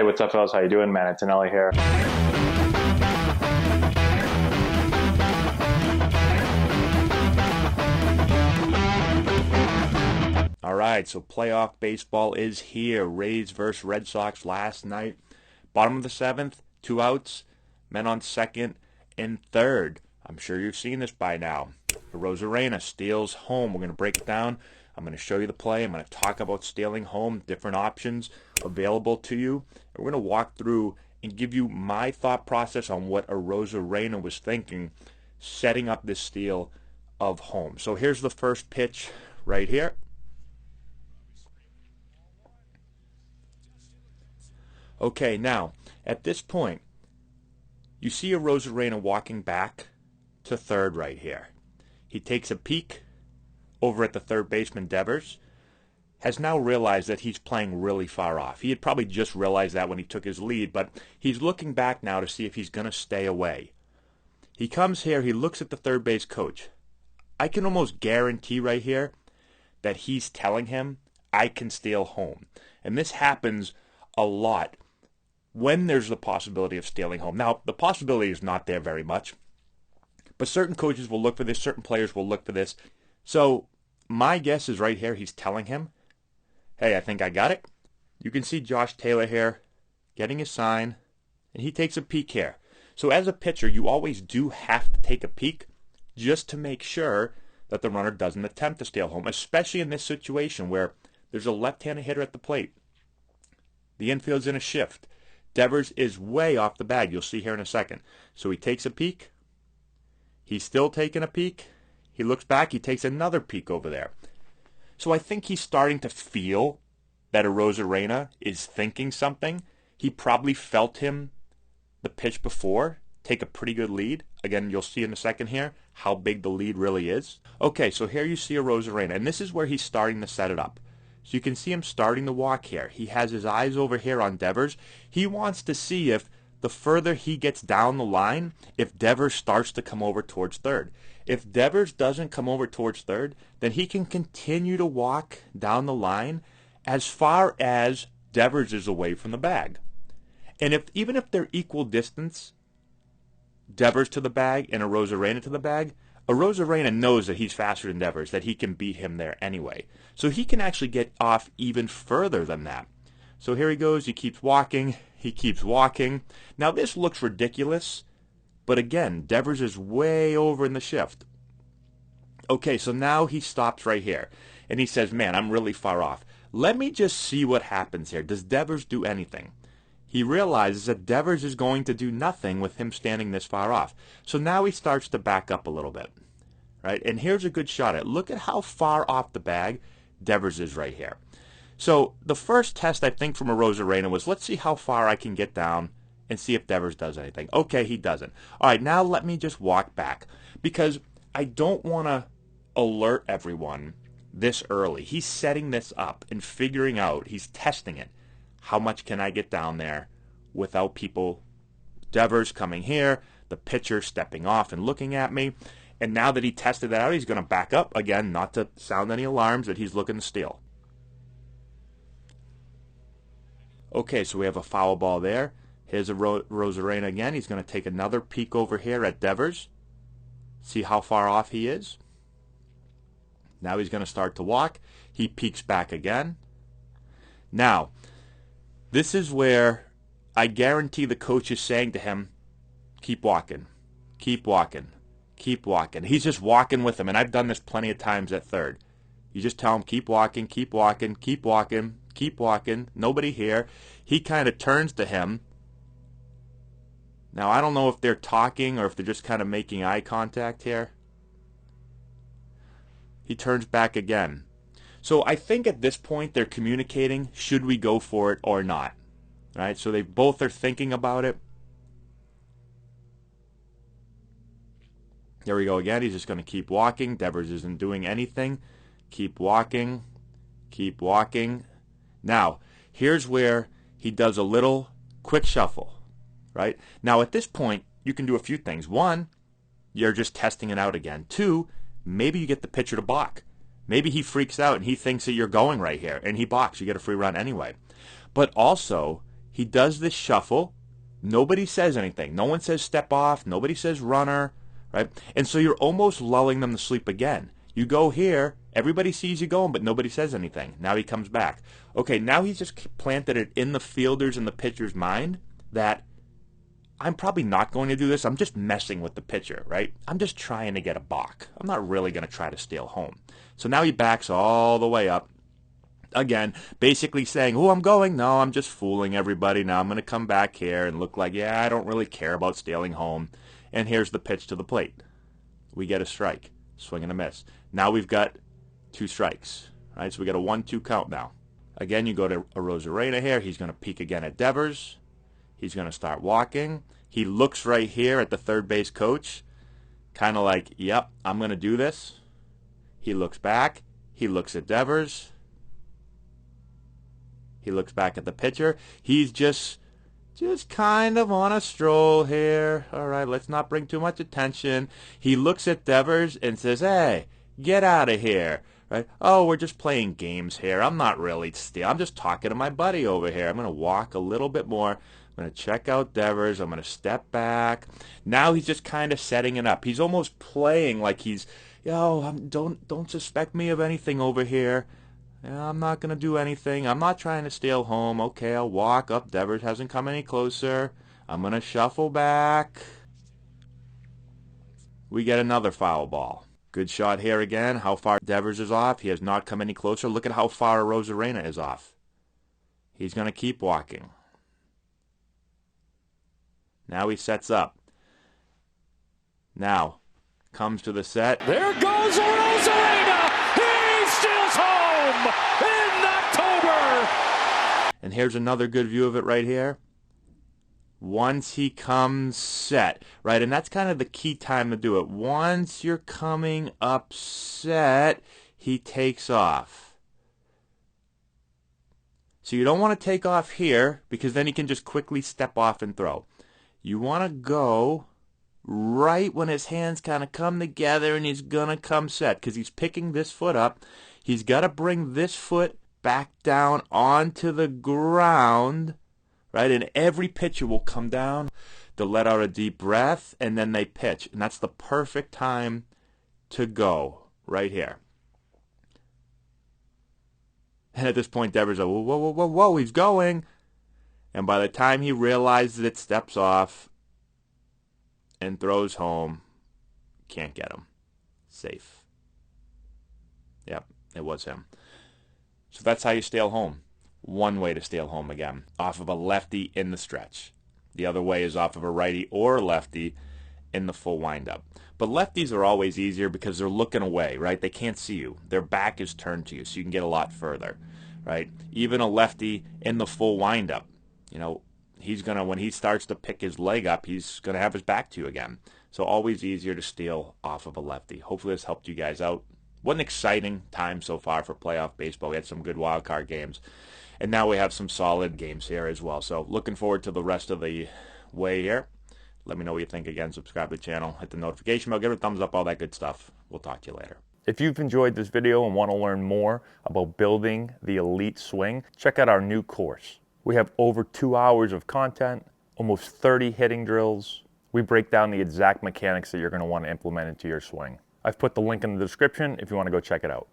Hey, what's up, fellas? How you doing? Man, it's Anelli here. All right, so playoff baseball is here. Rays versus Red Sox last night. Bottom of the seventh, 2 outs, men on second and third. I'm sure you've seen this by now. Arozarana steals home. We're going to break it down. I'm going to show you the play. I'm going to talk about stealing home, different options available to you. And we're going to walk through and give you my thought process on what Arozarana was thinking setting up this steal of home. So here's the first pitch right here. Okay, now, at this point, you see Arozarana walking back to third right here. He takes a peek over at the third baseman, Devers, has now realized that he's playing really far off. He had probably just realized that when he took his lead, but he's looking back now to see if he's going to stay away. He comes here, he looks at the third base coach. I can almost guarantee right here that he's telling him, I can steal home. And this happens a lot when there's the possibility of stealing home. Now, the possibility is not there very much, but certain coaches will look for this, certain players will look for this. So my guess is right here, he's telling him, hey, I think I got it. You can see Josh Taylor here getting his sign, and he takes a peek here. So as a pitcher, you always do have to take a peek just to make sure that the runner doesn't attempt to steal home, especially in this situation where there's a left-handed hitter at the plate. The infield's in a shift. Devers is way off the bag. You'll see here in a second. So he takes a peek. He's still taking a peek. He looks back. He takes another peek over there. So I think he's starting to feel that Arozarana is thinking something. He probably felt him the pitch before take a pretty good lead. Again, you'll see in a second here how big the lead really is. Okay, so here you see Arozarana, and this is where he's starting to set it up. So you can see him starting to walk here. He has his eyes over here on Devers. He wants to see if the further he gets down the line, if Devers starts to come over towards third. If Devers doesn't come over towards third, then he can continue to walk down the line as far as Devers is away from the bag. And even if they're equal distance, Devers to the bag and Arozarana to the bag, Arozarana knows that he's faster than Devers, that he can beat him there anyway. So he can actually get off even further than that. So here he goes. He keeps walking. He keeps walking. Now this looks ridiculous, but again, Devers is way over in the shift. Okay, so now he stops right here, and he says, man, I'm really far off. Let me just see what happens here. Does Devers do anything? He realizes that Devers is going to do nothing with him standing this far off. So now he starts to back up a little bit, right? And here's a good shot at. Look at how far off the bag Devers is right here. So the first test, I think, from Arozarana was, let's see how far I can get down and see if Devers does anything. Okay, he doesn't. All right, now let me just walk back because I don't want to alert everyone this early. He's setting this up and figuring out, he's testing it. How much can I get down there without people, Devers coming here, the pitcher stepping off and looking at me. And now that he tested that out, he's going to back up again, not to sound any alarms that he's looking to steal. Okay, so we have a foul ball there. Here's Arozarana again. He's going to take another peek over here at Devers. See how far off he is. Now he's going to start to walk. He peeks back again. Now, this is where I guarantee the coach is saying to him, keep walking, keep walking, keep walking. He's just walking with him, and I've done this plenty of times at third. You just tell him, keep walking, keep walking, keep walking, keep walking, nobody here. He kind of turns to him. Now, I don't know if they're talking or if they're just kind of making eye contact here. He turns back again. So I think at this point they're communicating, should we go for it or not? Right? So they both are thinking about it. There we go again. He's just going to keep walking. Devers isn't doing anything. Keep walking. Keep walking. Now, here's where he does a little quick shuffle. Right? Now at this point, you can do a few things. One, you're just testing it out again. Two, maybe you get the pitcher to balk. Maybe he freaks out and he thinks that you're going right here, and he balks. You get a free run anyway. But also, he does this shuffle. Nobody says anything. No one says step off. Nobody says runner, right? And so you're almost lulling them to sleep again. You go here, everybody sees you going, but nobody says anything. Now he comes back. Okay, now he's just planted it in the fielder's and the pitcher's mind that I'm probably not going to do this. I'm just messing with the pitcher, right? I'm just trying to get a balk. I'm not really going to try to steal home. So now he backs all the way up. Again, basically saying, oh, I'm going. No, I'm just fooling everybody. Now I'm going to come back here and look like, yeah, I don't really care about stealing home. And here's the pitch to the plate. We get a strike. Swing and a miss. Now we've got 2 strikes. Right? So we got a 1-2 count now. Again, you go to Arozarana here. He's going to peek again at Devers. He's going to start walking. He looks right here at the third base coach. Kind of like, yep, I'm going to do this. He looks back. He looks at Devers. He looks back at the pitcher. He's just kind of on a stroll here. All right, let's not bring too much attention. He looks at Devers and says, hey, get out of here. Right? Oh, we're just playing games here. I'm not really I'm just talking to my buddy over here. I'm going to walk a little bit more. I'm going to check out Devers. I'm going to step back. Now he's just kind of setting it up. He's almost playing like he's, don't suspect me of anything over here. I'm not going to do anything. I'm not trying to steal home. Okay, I'll walk up. Devers hasn't come any closer. I'm going to shuffle back. We get another foul ball. Good shot here again. How far Devers is off. He has not come any closer. Look at how far Arozarana is off. He's going to keep walking. Now he sets up. Now, comes to the set. There goes Arozarana! He steals home in October! And here's another good view of it right here. Once he comes set, right? And that's kind of the key time to do it. Once you're coming up set, he takes off. So you don't want to take off here because then he can just quickly step off and throw. You want to go right when his hands kind of come together and he's going to come set because he's picking this foot up. He's got to bring this foot back down onto the ground, right? And every pitcher will come down to let out a deep breath and then they pitch. And that's the perfect time to go right here. And at this point, Devers is like, whoa, whoa, whoa, whoa, he's going. And by the time he realizes it, steps off and throws home. Can't get him. Safe. Yep, it was him. So that's how you steal home. One way to steal home again. Off of a lefty in the stretch. The other way is off of a righty or lefty in the full windup. But lefties are always easier because they're looking away, right? They can't see you. Their back is turned to you, so you can get a lot further, right? Even a lefty in the full windup. You know, he's going to, when he starts to pick his leg up, he's going to have his back to you again. So always easier to steal off of a lefty. Hopefully this helped you guys out. What an exciting time so far for playoff baseball. We had some good wild card games. And now we have some solid games here as well. So looking forward to the rest of the way here. Let me know what you think again. Subscribe to the channel. Hit the notification bell. Give it a thumbs up. All that good stuff. We'll talk to you later. If you've enjoyed this video and want to learn more about building the elite swing, check out our new course. We have over 2 hours of content, almost 30 hitting drills. We break down the exact mechanics that you're going to want to implement into your swing. I've put the link in the description if you want to go check it out.